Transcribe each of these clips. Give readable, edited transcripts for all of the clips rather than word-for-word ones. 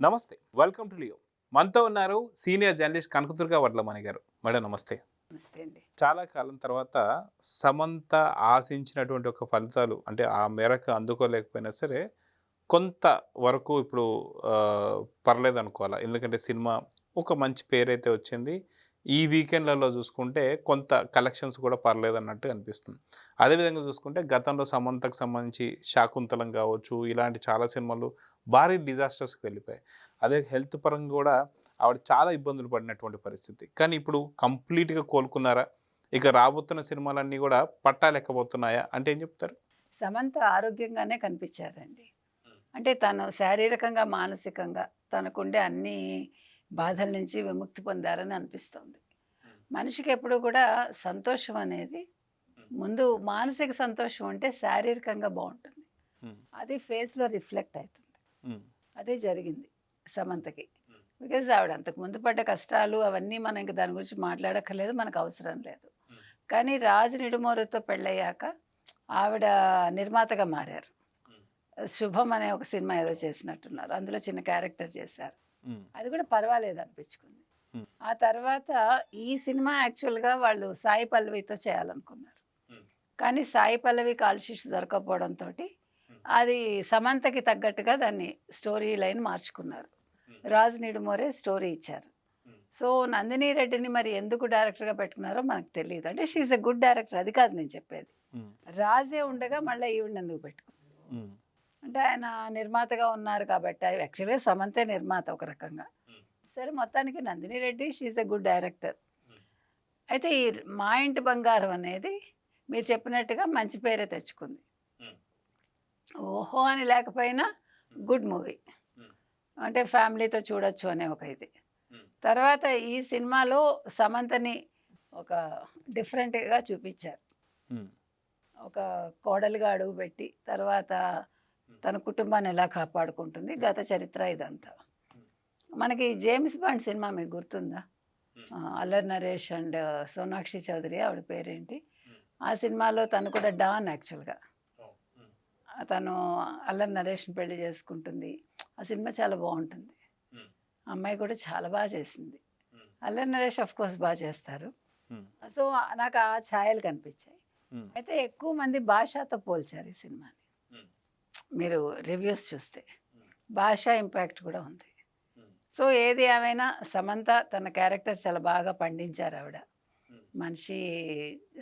నమస్తే, welcome to Leo. మనతో ఉన్నారు సీనియర్ జర్నలిస్ట్ కనకదుర్గ వడ్లమణి గారు. మేడం నమస్తే. నమస్తే అండి. చాలా కాలం తర్వాత సమంత ఆశించినటువంటి ఒక ఫలితాలు అంటే ఆ మేరకు అందుకోలేకపోయినా సరే కొంత వరకు ఇప్పుడు పర్లేదు అనుకోవాలా. ఎందుకంటే సినిమా ఒక మంచి పేరైతే వచ్చింది. ఈ వీకెండ్లలో చూసుకుంటే కొంత కలెక్షన్స్ కూడా పర్లేదు అన్నట్టు అనిపిస్తుంది. అదేవిధంగా చూసుకుంటే గతంలో సమంతకు సంబంధించి శాకుంతలం కావచ్చు, ఇలాంటి చాలా సినిమాలు భారీ డిజాస్టర్స్కి వెళ్ళిపోయాయి. అదే హెల్త్ పరంగా కూడా ఆవిడ చాలా ఇబ్బందులు పడినటువంటి పరిస్థితి. కానీ ఇప్పుడు కంప్లీట్‌గా కోలుకున్నారా? ఇక రాబోతున్న సినిమాలన్నీ కూడా పట్టాలెక్కబోతున్నాయా? అంటే ఏం చెప్తారు? సమంత ఆరోగ్యంగానే కనిపించారండి. అంటే తను శారీరకంగా, మానసికంగా తనకుండే అన్ని బాధల నుంచి విముక్తి పొందారని అనిపిస్తోంది. మనిషికి ఎప్పుడు కూడా సంతోషం అనేది ముందు మానసిక సంతోషం ఉంటే శారీరకంగా బావుంటుంది. హ్మ్. అది ఫేస్‌లో రిఫ్లెక్ట్ అవుతుంది. హ్మ్. అదే జరిగింది సమంతకి. బికాజ్ ఆవిడ అంతకుముందు పడ్డ కష్టాలు అవన్నీ మనం ఇంక దాని గురించి మాట్లాడక్కర్లేదు. మనకు అవసరం లేదు. కానీ 'రాజు నిడుమోరుతో' పెళ్ళయ్యాక ఆవిడ నిర్మాతగా మారారు. 'శుభం' అనే ఒక సినిమా ఏదో చేసినట్టున్నారు. అందులో చిన్న క్యారెక్టర్ చేశారు. హ్మ్. అది కూడా పర్వాలేదు అనిపించుకుంది. హ్మ్. ఆ తర్వాత ఈ సినిమా యాక్చువల్‌గా వాళ్ళు సాయి పల్లవితో చేయాలనుకున్నారు. కానీ సాయి పల్లవికి ఆల్‌షిష్ దొరకకపోవడంతోటి అది సమంతకి తగ్గట్టుగా దాన్ని స్టోరీ లైన్ మార్చుకున్నారు. 'రాజు నిడుమోరే' స్టోరీ ఇచ్చారు. సో, నందిని రెడ్డిని మరి ఎందుకు డైరెక్టర్‌గా పెట్టుకున్నారో మనకు తెలీదు. అంటే she is a good director, అది కాదు నేను చెప్పేది. హ్మ్. రాజే ఉండగా మళ్ళీ ఈవిడని ఎందుకు పెట్టుకున్నారు? హ్మ్. అంటే ఆయన నిర్మాతగా ఉన్నారు కాబట్టి యాక్చువల్‌గా సమంతే నిర్మాత ఒక రకంగా. సరే మొత్తానికి Nandini Reddy she is a good director. అయితే ఈ 'మా ఇంటి బంగారం' అనేది మీరు చెప్పినట్టుగా మంచి పేరే తెచ్చుకుంది. ఓహో అని లేకపోయినా గుడ్ మూవీ. అంటే ఫ్యామిలీతో చూడొచ్చు అనే ఒక ఇది. తర్వాత ఈ సినిమాలో సమంతని ఒక డిఫరెంట్‌గా చూపిచ్చారు. హ్మ్. ఒక కోడలుగా అడుగుపెట్టి తర్వాత తన కుటుంబాన్ని ఎలా కాపాడుకుంటుంది, గత చరిత్ర ఇదంతా. మనకి 'జేమ్స్ బాండ్' సినిమా మీకు గుర్తుందా? అల్లరి నరేష్ అండ్ సోనాక్షి చౌదరి ఆవిడ పేరేంటి? ఆ సినిమాలో తను కూడా డాన్ యాక్చువల్‌గా. తను అల్లరి నరేష్‌ని పెళ్లి చేసుకుంటుంది. ఆ సినిమా చాలా బావుంటుంది. అమ్మాయి కూడా చాలా బాగా చేసింది. అల్లరి నరేష్ ఆఫ్‌కోర్స్ బాగా చేస్తారు. హ్మ్. సో, నాకు ఆ ఛాయలు కనిపించాయి. హ్మ్. అయితే ఎక్కువ మంది భాషతో పోల్చారు ఈ సినిమాని. మీరు రివ్యూస్ చూస్తే. భాష ఇంపాక్ట్ కూడా ఉంది. సో, ఏది ఏమైనా సమంత తన క్యారెక్టర్ చాలా బాగా పండించారావిడ. మనిషి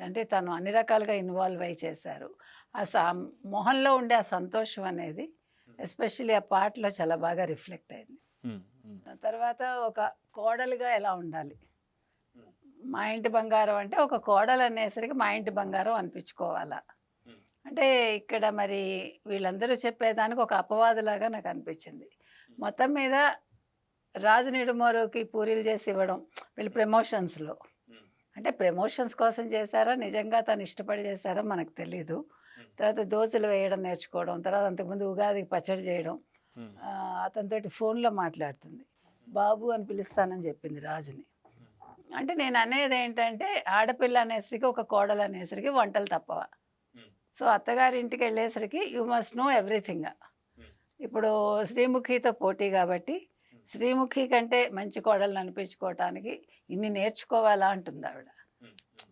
అంటే తను అన్ని రకాలుగా ఇన్వాల్వ్ అయ్యి చేశారు. ఆ మొహంలో ఉండే ఆ సంతోషం అనేది ఎస్పెషల్లీ ఆ పాటలో చాలా బాగా రిఫ్లెక్ట్ అయింది. హ్మ్. హ్మ్. తర్వాత ఒక కోడలుగా ఎలా ఉండాలి? మా ఇంటి బంగారం అంటే ఒక కోడలు అనేసరికి మా ఇంటి బంగారం అనిపించుకోవాలా? అంటే ఇక్కడ మరి వీళ్ళందరూ చెప్పేదానికి ఒక అపవాదులాగా నాకు అనిపించింది. మొత్తం మీద 'రాజు నిడుమోరుకి' పూరీలు చేసి ఇవ్వడం వీళ్ళు ప్రమోషన్స్‌లో. అంటే ప్రమోషన్స్ కోసం చేశారా? నిజంగా తను ఇష్టపడి చేశారో మనకు తెలీదు. తర్వాత దోసెలు వేయడం నేర్చుకోవడం, తర్వాత అంతకుముందు ఉగాదికి పచ్చడి చేయడం. హ్మ్. అతనితోటి ఫోన్‌లో మాట్లాడుతుంది. బాబు అని పిలుస్తానని చెప్పింది రాజుని. అంటే నేను అనేదేంటంటే ఆడపిల్ల అనేసరికి, ఒక కోడలు అనేసరికి వంటలు తప్పవా? సో, అత్తగారింటికి వెళ్ళేసరికి యూ మస్ట్ నో ఎవ్రీథింగ్. ఇప్పుడు శ్రీముఖితో పోటీ కాబట్టి శ్రీముఖి కంటే మంచి కోడల్ని అనిపించుకోవటానికి ఇన్ని నేర్చుకోవాలా అంటుందావిడ.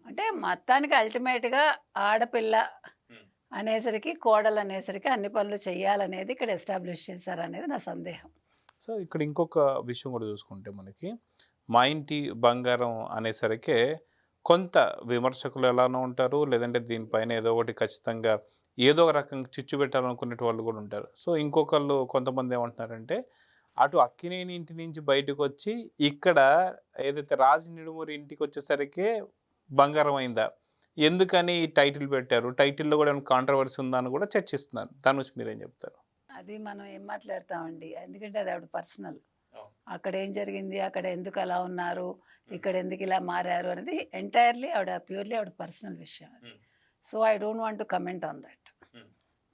అంటే మొత్తానికి అల్టిమేట్‌గా ఆడపిల్ల అనేసరికి, కోడలు అనేసరికి అన్ని పనులు చెయ్యాలనేది ఇక్కడ ఎస్టాబ్లిష్ చేశారనేది నా సందేహం. సో, ఇక్కడ ఇంకొక విషయం కూడా చూసుకుంటే మనకి 'మా ఇంటి బంగారం' అనేసరికే కొంత విమర్శకులు ఎలానో ఉంటారు. లేదంటే దీనిపైన ఏదో ఒకటి ఖచ్చితంగా ఏదో ఒక రకంగా చిచ్చు పెట్టాలనుకునే వాళ్ళు కూడా ఉంటారు. సో, ఇంకొకళ్ళు కొంతమంది ఏమంటున్నారంటే అటు అక్కినేని ఇంటి నుంచి బయటకొచ్చి ఇక్కడ ఏదైతే రాజు నిడుమూరి ఇంటికొచ్చేసరికే బంగారం అయిందా? ఎందుకని ఈ టైటిల్ పెట్టారు? టైటిల్‌లో కూడా ఏమైనా కాంట్రోవర్సీ ఉందా అని కూడా చర్చిస్తున్నారు. దాని గురించి మీరేం చెప్తారు? అది మనం ఏం మాట్లాడతామండి. ఎందుకంటే అది ఆవిడ పర్సనల్. అవును. అక్కడ ఏం జరిగింది? అక్కడ ఎందుకు అలా ఉన్నారు? ఇక్కడ ఎందుకు ఇలా మారారు? అనేది ఎంటైర్‌లీ ప్యూర్‌లీ ఆవిడ పర్సనల్ విషయం అది. So, I don't want to comment on that.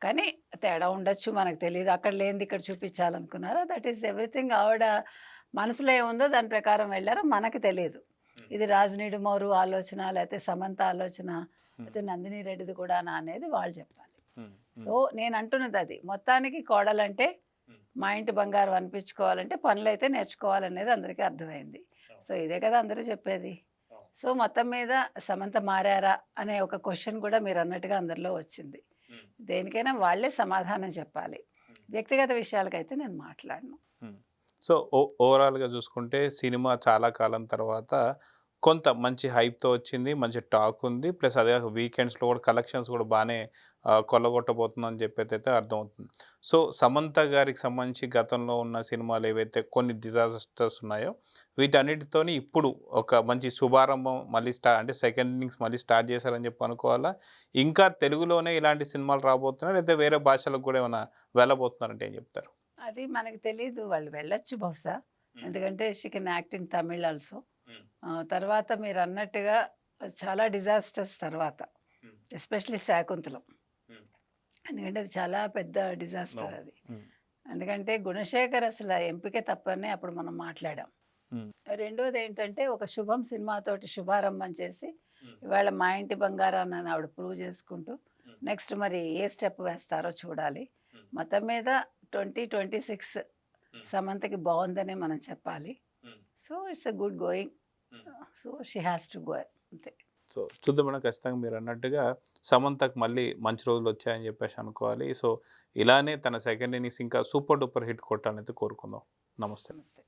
కానీ తేడా ఉండొచ్చు, మనకు తెలీదు. అక్కడ లేనిది ఇక్కడ చూపించాలనుకున్నారా? That is everything. ఆవిడ మనసులో ఏముందో దాని ప్రకారం వెళ్లారో మనకు తెలీదు. ఇది రాజు నిడుమోరు ఆలోచన, లేకపోతే సమంత ఆలోచన, లేకపోతే నందిని రెడ్డిది కూడానా అనేది వాళ్ళు చెప్పాలి. హ్మ్. సో, నేను అంటున్నది అది. మొత్తానికి కోడలంటే మా ఇంటి బంగారం అనిపించుకోవాలంటే పనులైతే నేర్చుకోవాలనేది అందరికీ అర్థమైంది. సో ఇదే కదా అందరూ చెప్పేది. సో మొత్తం మీద సమంత మారారా అనే ఒక క్వశ్చన్ కూడా మీరన్నట్టుగా అందరిలో వచ్చింది. దేనికైనా వాళ్ళే సమాధానం చెప్పాలి. వ్యక్తిగత విషయాలకైతే నేను మాట్లాడను. సో ఓవరాల్‌గా చూసుకుంటే సినిమా చాలా కాలం తర్వాత కొంత మంచి హైప్‌తో వచ్చింది. మంచి టాక్ ఉంది. ప్లస్ అదే వీకెండ్స్‌లో కూడా కలెక్షన్స్ కూడా బానే కొల్లగొట్టబోతుందని చెప్పేదైతే అర్థమవుతుంది. సో సమంత గారికి సంబంధించి గతంలో ఉన్న సినిమాలు ఏవైతే కొన్ని డిజాస్టర్స్ ఉన్నాయో వీటన్నిటితోని ఇప్పుడు ఒక మంచి శుభారంభం మళ్ళీ అంటే సెకండ్ ఇన్నింగ్స్ మళ్ళీ స్టార్ట్ చేశారని చెప్పి అనుకోవాలా? ఇంకా తెలుగులోనే ఇలాంటి సినిమాలు రాబోతున్నాయా? లేకపోతే వేరే భాషలకు కూడా ఏమైనా వెళ్ళబోతున్నారంటే ఏం చెప్తారు? అది మనకు తెలీదు. వాళ్ళు వెళ్ళొచ్చు బహుశా. ఎందుకంటే she can act in Tamil also. తర్వాత మీరన్నట్టుగా చాలా డిజాస్టర్స్ తర్వాత. ఎస్పెషల్లీ 'శాకుంతలం.' ఎందుకంటే అది చాలా పెద్ద డిజాస్టర్ అవును. అది. ఎందుకంటే గుణశేఖర్ అసలు ఎంపికే తప్పని అప్పుడు మనం మాట్లాడాం. రెండోదేంటంటే ఒక 'శుభం' సినిమాతోటి శుభారంభం చేసి ఇవాళ 'మా ఇంటి బంగారాన్ని' అని ఆవిడ ప్రూవ్ చేసుకుంటూ నెక్స్ట్ మరి ఏ స్టెప్ వేస్తారో చూడాలి. మొత్తం మీద 2026 సమంతకి బావుందనే మనం చెప్పాలి. So it's a good going. So she has to go అంతే. సో చూద్దాం మేడం, ఖచ్చితంగా మీరన్నట్టుగా సమంతకు మళ్ళీ మంచి రోజులొచ్చాయని చెప్పేసి అనుకోవాలి. సో ఇలానే తన సెకండ్ ఇన్నింగ్స్ ఇంకా సూపర్ డూపర్ హిట్ కొట్టాలనైతే కోరుకుందాం. నమస్తే. నమస్తే.